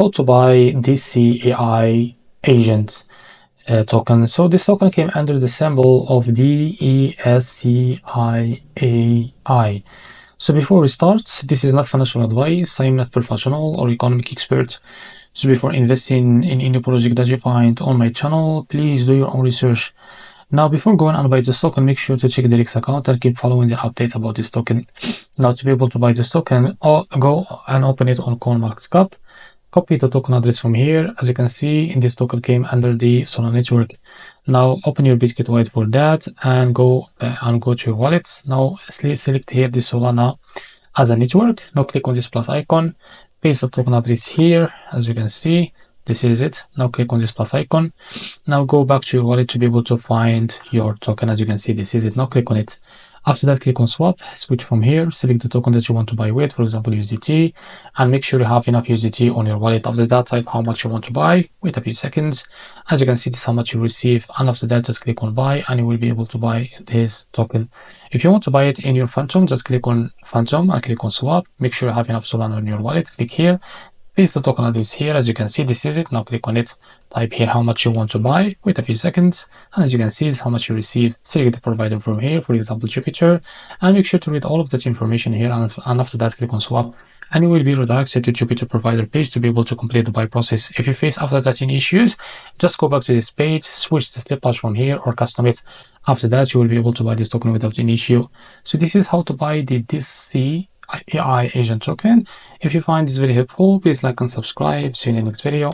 how to buy DeSci agent token. So this token came under the symbol of DESCIAI. So before we start, this is not financial advice. I'm not professional or economic expert. So before investing in any project that you find on my channel, please do your own research. Now, before going and buy this token, make sure to check the Rex account and keep following the updates about this token. Now, to be able to buy this token, go and open it on CoinMarketCap. Copy the token address from here. As you can see, this token came under the Solana network. Now, open your Bitget wallet for that and go to your wallet. Now, select here the Solana as a network. Now, click on this plus icon. Paste the token address here. As you can see, this is it. Now click on this plus icon. Now go back to your wallet to be able to find your token. As you can see, this is it. Now click on it. After that, click on swap, switch from here, select the token that you want to buy with, for example, USDT, and make sure you have enough USDT on your wallet. After that, type how much you want to buy, wait a few seconds. As you can see, this is how much you receive, and after that, just click on buy, and you will be able to buy this token. If you want to buy it in your Phantom, just click on Phantom and click on swap. Make sure you have enough Solana on your wallet, click here. Paste the token address here. As you can see, this is it. Now click on it. Type here how much you want to buy. Wait a few seconds. And as you can see, this is how much you receive. Select the provider from here, for example, Jupiter. And make sure to read all of that information here. And after that, click on swap. And you will be redirected to Jupiter provider page to be able to complete the buy process. If you face after that any issues, just go back to this page, switch the slip patch from here or custom it. After that, you will be able to buy this token without any issue. So this is how to buy the DeSci AI agent token. If you find this very helpful, please like and subscribe. See you in the next video.